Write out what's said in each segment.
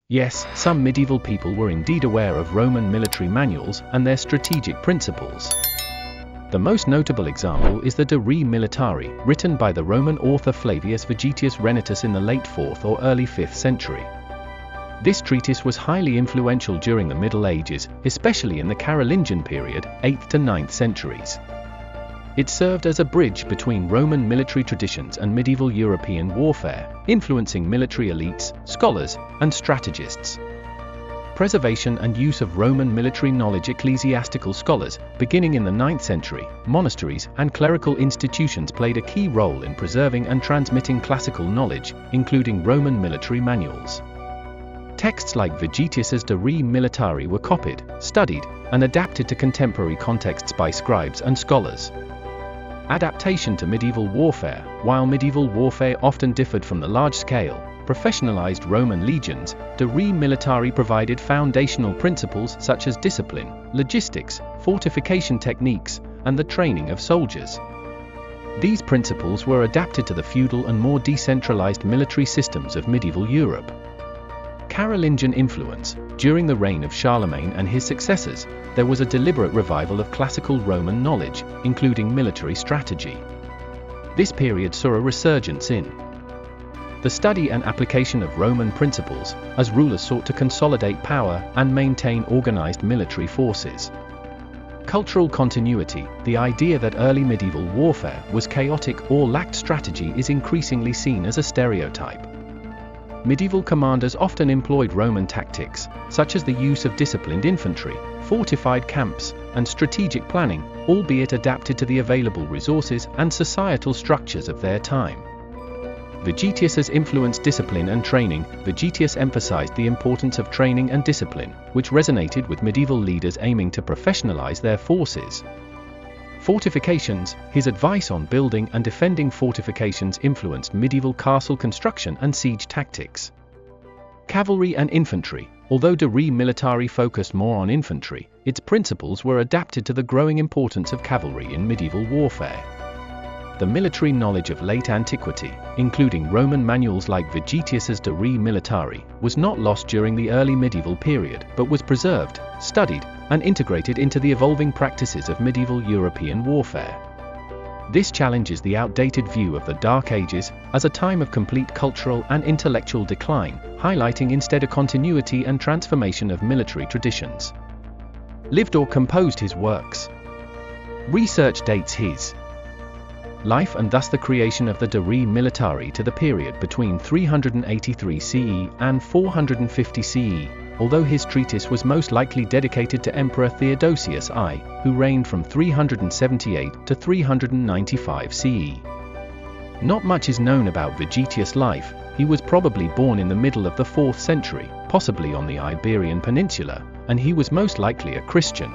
Yes, some medieval people were indeed aware of Roman military manuals and their strategic principles. The most notable example is the De Re Militari, written by the Roman author Flavius Vegetius Renitus in the late 4th or early 5th century. This treatise was highly influential during the Middle Ages, especially in the Carolingian period, 8th to 9th centuries. It served as a bridge between Roman military traditions and medieval European warfare, influencing military elites, scholars, and strategists. Preservation and use of Roman military knowledge. Ecclesiastical scholars, beginning in the 9th century, monasteries and clerical institutions played a key role in preserving and transmitting classical knowledge, including Roman military manuals. Texts like Vegetius's De Re Militari were copied, studied, and adapted to contemporary contexts by scribes and scholars. Adaptation to medieval warfare. While medieval warfare often differed from the large-scale, professionalized Roman legions, De Re Militari provided foundational principles such as discipline, logistics, fortification techniques, and the training of soldiers. These principles were adapted to the feudal and more decentralized military systems of medieval Europe. Carolingian influence. During the reign of Charlemagne and his successors, there was a deliberate revival of classical Roman knowledge, including military strategy. This period saw a resurgence in the study and application of Roman principles, as rulers sought to consolidate power and maintain organized military forces. Cultural continuity. The idea that early medieval warfare was chaotic or lacked strategy is increasingly seen as a stereotype. Medieval commanders often employed Roman tactics, such as the use of disciplined infantry, fortified camps, and strategic planning, albeit adapted to the available resources and societal structures of their time. Vegetius has influenced discipline and training. Vegetius emphasized the importance of training and discipline, which resonated with medieval leaders aiming to professionalize their forces. Fortifications. His advice on building and defending fortifications influenced medieval castle construction and siege tactics. Cavalry and infantry. Although De Re Militari focused more on infantry, its principles were adapted to the growing importance of cavalry in medieval warfare. The military knowledge of late antiquity, including Roman manuals like Vegetius's De Re Militari, was not lost during the early medieval period, but was preserved, studied, and integrated into the evolving practices of medieval European warfare. This challenges the outdated view of the Dark Ages as a time of complete cultural and intellectual decline, highlighting instead a continuity and transformation of military traditions. Lived or composed his works. Research dates his life and thus the creation of the De Re Militari to the period between 383 CE and 450 CE, although his treatise was most likely dedicated to Emperor Theodosius I, who reigned from 378 to 395 CE. Not much is known about Vegetius' life. He was probably born in the middle of the 4th century, possibly on the Iberian Peninsula, and he was most likely a Christian.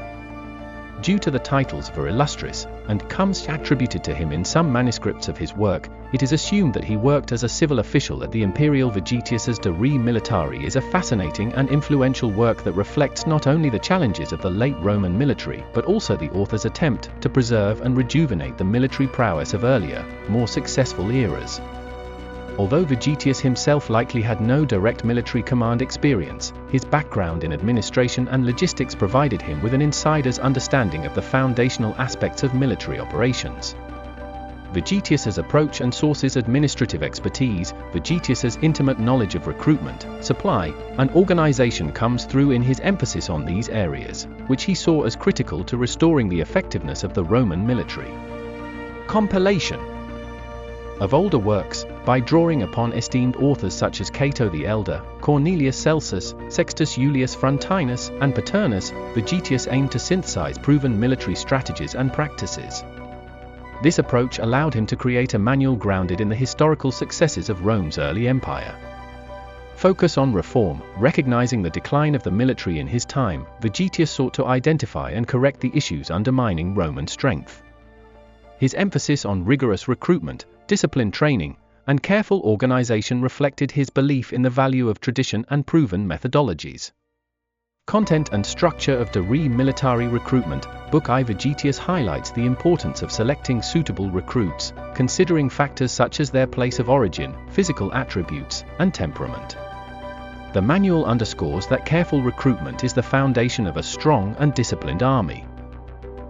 Due to the titles for illustris and comes attributed to him in some manuscripts of his work, it is assumed that he worked as a civil official at the Imperial. Vegetius's De Re Militari is a fascinating and influential work that reflects not only the challenges of the late Roman military but also the author's attempt to preserve and rejuvenate the military prowess of earlier, more successful eras. Although Vegetius himself likely had no direct military command experience, his background in administration and logistics provided him with an insider's understanding of the foundational aspects of military operations. Vegetius's approach and sources. Administrative expertise. Vegetius's intimate knowledge of recruitment, supply, and organization comes through in his emphasis on these areas, which he saw as critical to restoring the effectiveness of the Roman military. Compilation of older works. By drawing upon esteemed authors such as Cato the Elder, Cornelius Celsus, Sextus Iulius Frontinus, and Paternus, Vegetius aimed to synthesize proven military strategies and practices. This approach allowed him to create a manual grounded in the historical successes of Rome's early empire. Focus on reform. Recognizing the decline of the military in his time, Vegetius sought to identify and correct the issues undermining Roman strength. His emphasis on rigorous recruitment, disciplined training, and careful organization reflected his belief in the value of tradition and proven methodologies. Content and structure of De Re Militari recruitment. Book I. Vegetius highlights the importance of selecting suitable recruits, considering factors such as their place of origin, physical attributes, and temperament. The manual underscores that careful recruitment is the foundation of a strong and disciplined army.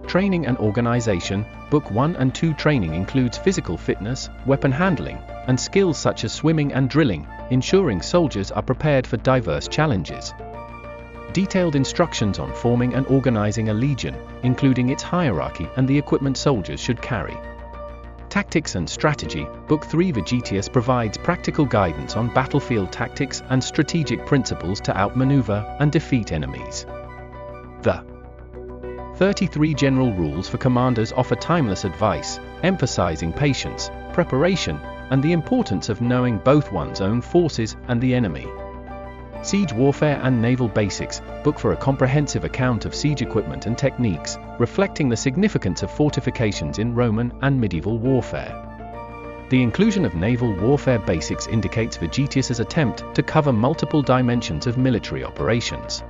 Training and organization. Book 1 and 2 training includes physical fitness, weapon handling, and skills such as swimming and drilling, ensuring soldiers are prepared for diverse challenges. Detailed instructions on forming and organizing a legion, including its hierarchy and the equipment soldiers should carry. Tactics and strategy. Book 3 Vegetius provides practical guidance on battlefield tactics and strategic principles to outmaneuver and defeat enemies. The 33 General Rules for Commanders offer timeless advice, emphasizing patience, preparation, and the importance of knowing both one's own forces and the enemy. Siege Warfare and Naval Basics. Book for a comprehensive account of siege equipment and techniques, reflecting the significance of fortifications in Roman and medieval warfare. The inclusion of naval warfare basics indicates Vegetius's attempt to cover multiple dimensions of military operations.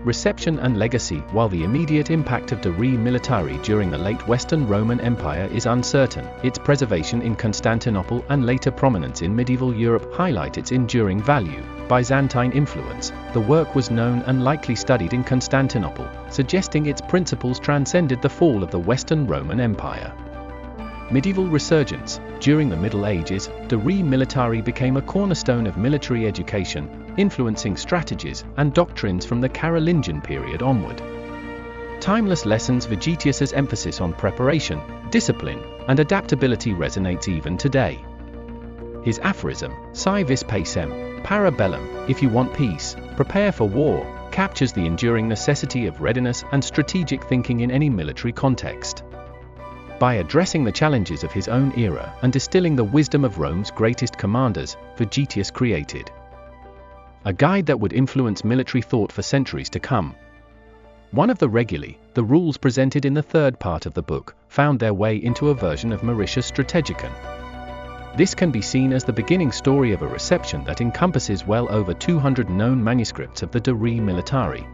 Reception and legacy. While the immediate impact of De Re Militari during the late Western Roman Empire is uncertain, its preservation in Constantinople and later prominence in medieval Europe highlight its enduring value. Byzantine influence. The work was known and likely studied in Constantinople, suggesting its principles transcended the fall of the Western Roman Empire. Medieval resurgence. During the Middle Ages, De Re Militari became a cornerstone of military education, influencing strategies and doctrines from the Carolingian period onward. Timeless lessons. Vegetius's emphasis on preparation, discipline, and adaptability resonates even today. His aphorism, "Si vis pacem, para bellum," if you want peace, prepare for war, captures the enduring necessity of readiness and strategic thinking in any military context. By addressing the challenges of his own era and distilling the wisdom of Rome's greatest commanders, Vegetius created a guide that would influence military thought for centuries to come. One of the reguli, the rules presented in the third part of the book, found their way into a version of Mauritius Strategicon. This can be seen as the beginning story of a reception that encompasses well over 200 known manuscripts of the De Re Militari.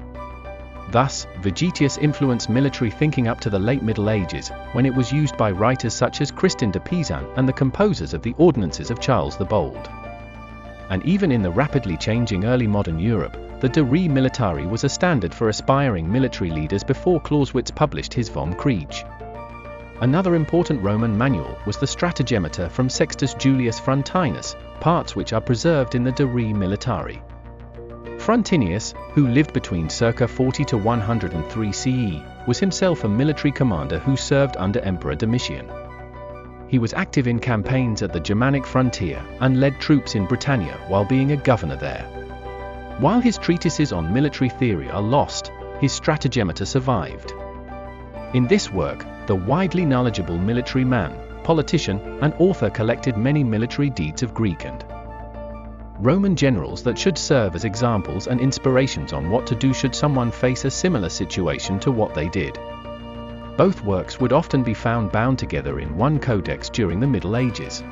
Thus, Vegetius influenced military thinking up to the late Middle Ages, when it was used by writers such as Christin de Pizan and the composers of the Ordinances of Charles the Bold. And even in the rapidly changing early modern Europe, the De Re Militari was a standard for aspiring military leaders before Clausewitz published his Vom Krieg. Another important Roman manual was the Stratagemeter from Sextus Julius Frontinus, parts which are preserved in the De Re Militari. Frontinus, who lived between circa 40 to 103 CE, was himself a military commander who served under Emperor Domitian. He was active in campaigns at the Germanic frontier and led troops in Britannia while being a governor there. While his treatises on military theory are lost, his Stratagemeter survived. In this work, the widely knowledgeable military man, politician, and author collected many military deeds of Greek and Roman generals that should serve as examples and inspirations on what to do should someone face a similar situation to what they did. Both works would often be found bound together in one codex during the Middle Ages.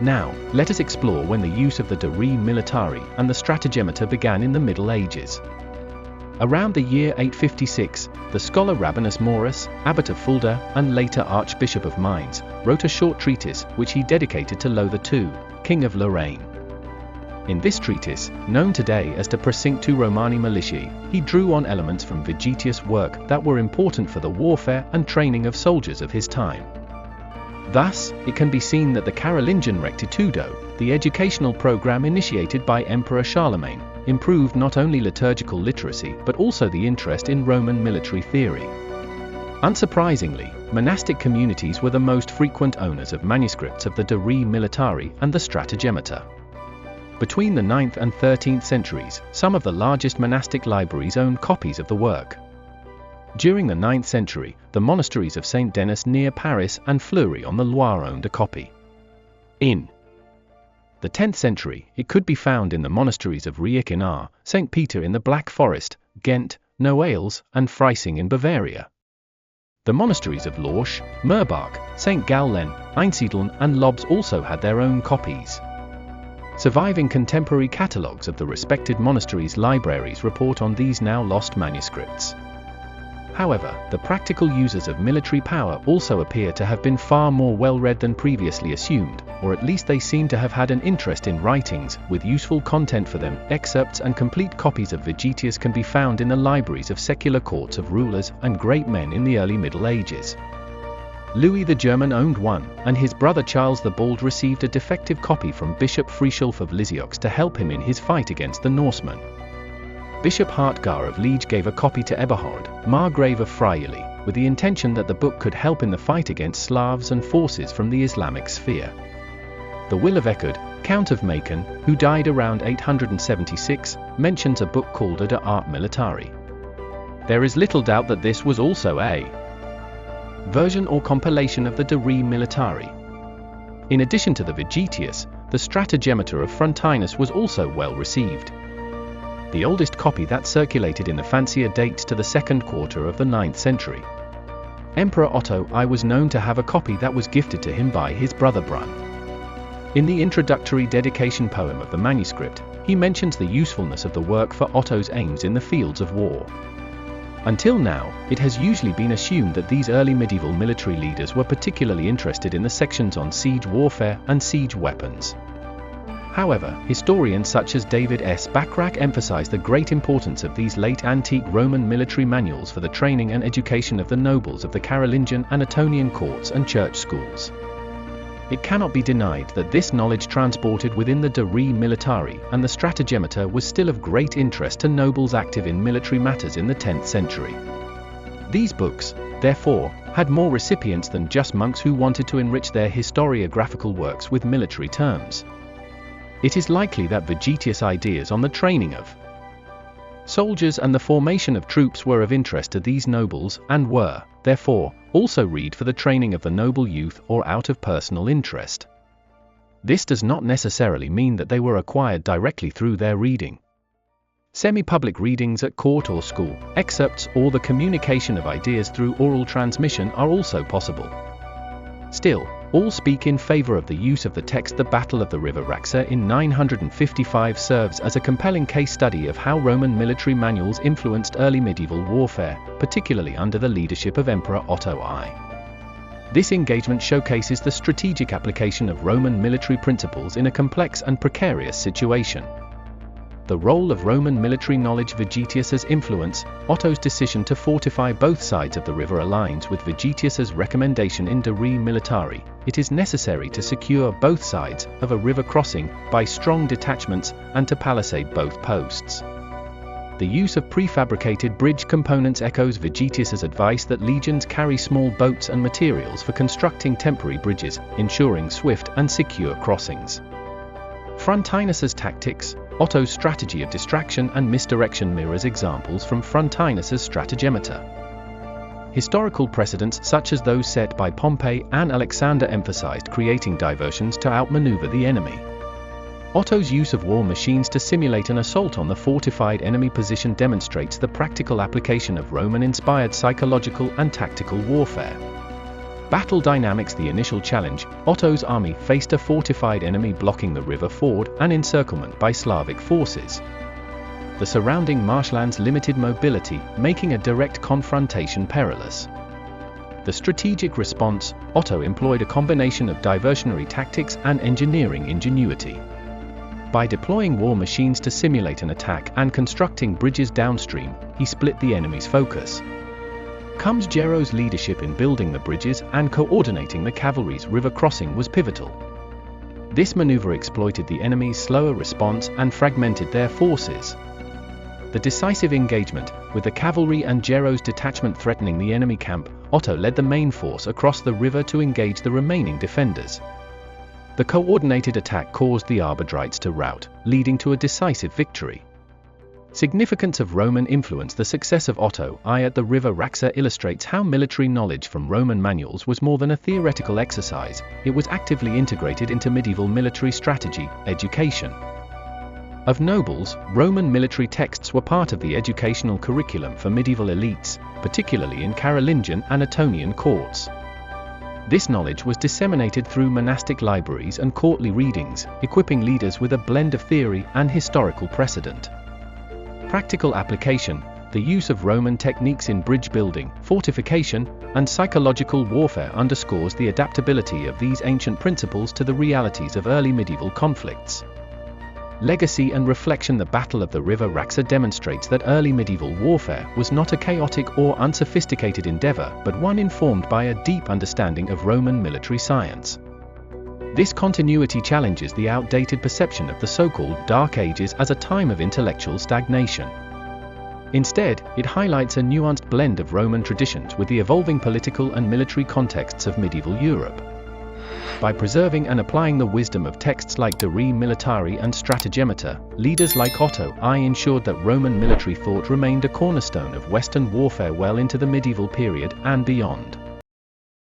Now, let us explore when the use of the De Re Militari and the Stratagemeter began in the Middle Ages. Around the year 856, the scholar Rabanus Maurus, abbot of Fulda and later Archbishop of Mainz, wrote a short treatise which he dedicated to Lothair II, King of Lorraine. In this treatise, known today as De Praecinctu Romani Militiae, he drew on elements from Vegetius' work that were important for the warfare and training of soldiers of his time. Thus, it can be seen that the Carolingian Rectitudo, the educational program initiated by Emperor Charlemagne, improved not only liturgical literacy but also the interest in Roman military theory. Unsurprisingly, monastic communities were the most frequent owners of manuscripts of the De Re Militari and the Stratagemeter. Between the 9th and 13th centuries, some of the largest monastic libraries owned copies of the work. During the 9th century, the monasteries of Saint Denis near Paris and Fleury on the Loire owned a copy. In the 10th century, it could be found in the monasteries of Rieck in Aar, St. Peter in the Black Forest, Ghent, Noailles, and Freising in Bavaria. The monasteries of Lorsch, Murbach, St. Gallen, Einsiedeln, and Lobs also had their own copies. Surviving contemporary catalogues of the respected monasteries' libraries report on these now lost manuscripts. However, the practical users of military power also appear to have been far more well-read than previously assumed, or at least they seem to have had an interest in writings with useful content for them. Excerpts and complete copies of Vegetius can be found in the libraries of secular courts of rulers and great men in the early Middle Ages. Louis the German owned one, and his brother Charles the Bald received a defective copy from Bishop Frischulf of Lisieux to help him in his fight against the Norsemen. Bishop Hartgar of Liege gave a copy to Eberhard, Margrave of Friuli, with the intention that the book could help in the fight against Slavs and forces from the Islamic sphere. The will of Echard, Count of Macon, who died around 876, mentions a book called De Arte Militari. There is little doubt that this was also a version or compilation of the De Re Militari. In addition to the Vegetius, the Stratagemeter of Frontinus was also well received. The oldest copy that circulated in the fancier dates to the second quarter of the 9th century. Emperor Otto I was known to have a copy that was gifted to him by his brother Brun. In the introductory dedication poem of the manuscript, he mentions the usefulness of the work for Otto's aims in the fields of war. Until now, it has usually been assumed that these early medieval military leaders were particularly interested in the sections on siege warfare and siege weapons. However, historians such as David S. Bachrach emphasize the great importance of these late antique Roman military manuals for the training and education of the nobles of the Carolingian and Ettonian courts and church schools. It cannot be denied that this knowledge transported within the De Re Militari and the Stratagemeter was still of great interest to nobles active in military matters in the 10th century. These books, therefore, had more recipients than just monks who wanted to enrich their historiographical works with military terms. It is likely that Vegetius' ideas on the training of soldiers and the formation of troops were of interest to these nobles and were, therefore, also read for the training of the noble youth or out of personal interest. This does not necessarily mean that they were acquired directly through their reading. Semi-public readings at court or school, excerpts or the communication of ideas through oral transmission are also possible. Still, all speak in favor of the use of the text. The Battle of the River Raxa in 955 serves as a compelling case study of how Roman military manuals influenced early medieval warfare, particularly under the leadership of Emperor Otto I. This engagement showcases the strategic application of Roman military principles in a complex and precarious situation. The role of Roman military knowledge. Vegetius's influence. Otto's decision to fortify both sides of the river aligns with Vegetius's recommendation in De Re Militari. It is necessary to secure both sides of a river crossing by strong detachments and to palisade both posts. The use of prefabricated bridge components echoes Vegetius's advice that legions carry small boats and materials for constructing temporary bridges, ensuring swift and secure crossings. Frontinus's tactics. Otto's strategy of distraction and misdirection mirrors examples from Frontinus's Stratagemeter. Historical precedents such as those set by Pompey and Alexander emphasized creating diversions to outmaneuver the enemy. Otto's use of war machines to simulate an assault on the fortified enemy position demonstrates the practical application of Roman-inspired psychological and tactical warfare. Battle dynamics. The initial challenge, Otto's army faced a fortified enemy blocking the river ford and encirclement by Slavic forces. The surrounding marshlands limited mobility, making a direct confrontation perilous. The strategic response, Otto employed a combination of diversionary tactics and engineering ingenuity. By deploying war machines to simulate an attack and constructing bridges downstream, he split the enemy's focus. Comes Gero's leadership in building the bridges and coordinating the cavalry's river crossing was pivotal. This maneuver exploited the enemy's slower response and fragmented their forces. The decisive engagement, with the cavalry and Gero's detachment threatening the enemy camp, Otto led the main force across the river to engage the remaining defenders. The coordinated attack caused the Arbadrites to rout, leading to a decisive victory. Significance of Roman influence. The success of Otto I at the river Raxa illustrates how military knowledge from Roman manuals was more than a theoretical exercise, it was actively integrated into medieval military strategy, education. Of nobles, Roman military texts were part of the educational curriculum for medieval elites, particularly in Carolingian and Ettonian courts. This knowledge was disseminated through monastic libraries and courtly readings, equipping leaders with a blend of theory and historical precedent. Practical application. The use of Roman techniques in bridge building, fortification, and psychological warfare underscores the adaptability of these ancient principles to the realities of early medieval conflicts. Legacy and reflection. The Battle of the River Raxa demonstrates that early medieval warfare was not a chaotic or unsophisticated endeavor, but one informed by a deep understanding of Roman military science. This continuity challenges the outdated perception of the so-called Dark Ages as a time of intellectual stagnation. Instead, it highlights a nuanced blend of Roman traditions with the evolving political and military contexts of medieval Europe. By preserving and applying the wisdom of texts like De Re Militari and Stratagemata, leaders like Otto I ensured that Roman military thought remained a cornerstone of Western warfare well into the medieval period and beyond.